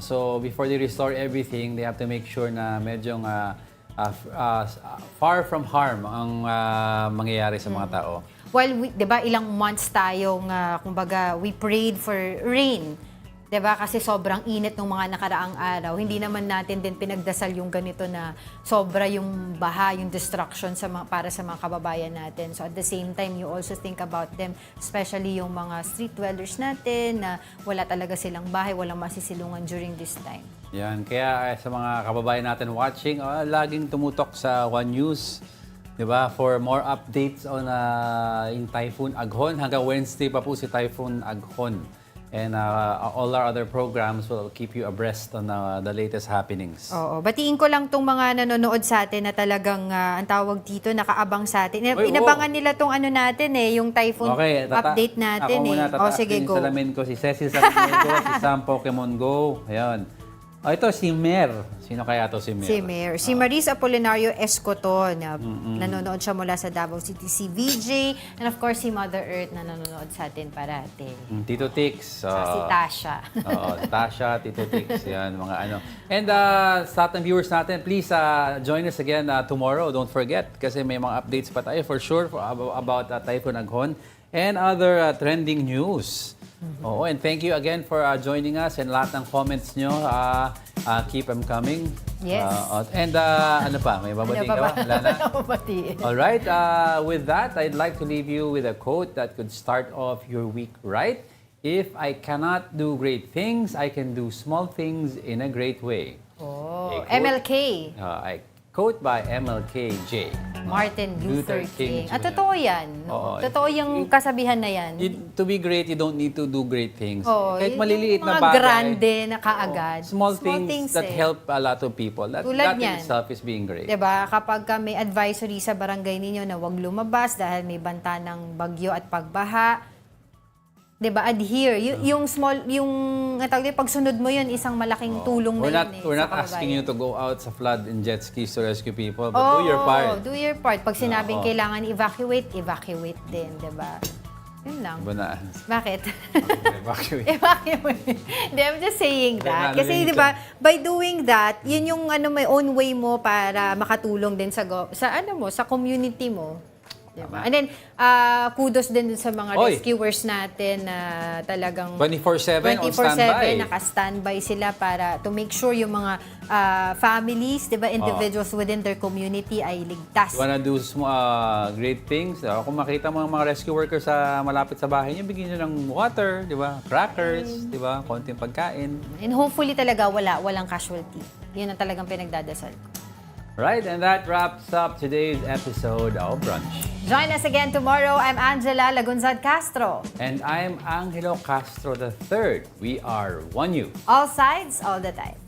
So, before they restore everything, they have to make sure na medyong far from harm ang mangyayari sa mga tao. Well, di ba, ilang months tayong, kumbaga, we prayed for rain. Di ba? Kasi sobrang init ng mga nakaraang araw. Hindi naman natin din pinagdasal yung ganito na sobra yung baha, yung destruction para sa mga kababayan natin. So at the same time, you also think about them, especially yung mga street dwellers natin na wala talaga silang bahay, walang masisilungan during this time. Yan. Kaya sa mga kababayan natin watching, laging tumutok sa One News. Diba? For more updates on in Typhoon Aghon. Hanggang Wednesday pa po si Typhoon Aghon. And all our other programs will keep you abreast on the latest happenings. Oo. Batiin ko lang tong mga nanonood sa atin na talagang, ang tawag dito, nakaabang sa atin. Inabangan nila tong ano natin yung typhoon update natin. Ako muna, sige, go. Salamin ko si Cecil Salamin ko, si Sam Pokemon Go. Ayan. Ito si Mer. Sino kaya ito si Mer? Si Mer. Si Maris Apolinario Escoton. Nanonood siya mula sa Davao City. Si VJ. And of course, si Mother Earth na nanonood sa atin parate. Tito Tix. Si Tasha. Tasha, Tito Tix. Yan, mga ano. And sa ating viewers natin, please join us again tomorrow. Don't forget. Kasi may mga updates pa tayo for sure about Typhoon Aghon and other trending news. Oo, and thank you again for joining us and lahat ng comments nyo. Keep them coming. Yes. And ano pa? May babating ka ba? Wala na? Alright, with that, I'd like to leave you with a quote that could start off your week right. If I cannot do great things, I can do small things in a great way. Oh, MLK. Quote by MLKJ. Martin Luther King. At totoo yan. No? Totoo yung kasabihan na yan. To be great, you don't need to do great things. Kahit maliliit na bagay. Mga grande na kaagad. Small things that help a lot of people. That in itself is being great. Diba? Kapag may advisory sa barangay ninyo na huwag lumabas dahil may banta ng bagyo at pagbaha, diba, adhere. Yung small, yung pagsunod mo yun, isang malaking tulong na yun. We're not asking you to go out sa flood in jet skis to rescue people, but do your part. Do your part. Pag sinabing kailangan evacuate din, diba? Yun lang. Bakit? Evacuate. Hindi, I'm just saying that. Kasi diba, by doing that, yun yung may own way mo para makatulong din sa community mo. Diba? And then, kudos din sa mga rescuers natin na talagang 24/7 on standby. Naka-standby sila para to make sure yung mga families, diba, individuals within their community ay ligtas. You wanna do great things? Kung makita mo ang mga rescue workers sa malapit sa bahay niyo, bigyan niyo ng water, diba? Crackers, diba? Konting pagkain. And hopefully talaga walang casualty. Yun ang talagang pinagdadasal ko. Right, and that wraps up today's episode of Brunch. Join us again tomorrow. I'm Angela Lagunzad Castro. And I'm Angelo Castro III. We are One You. All sides, all the time.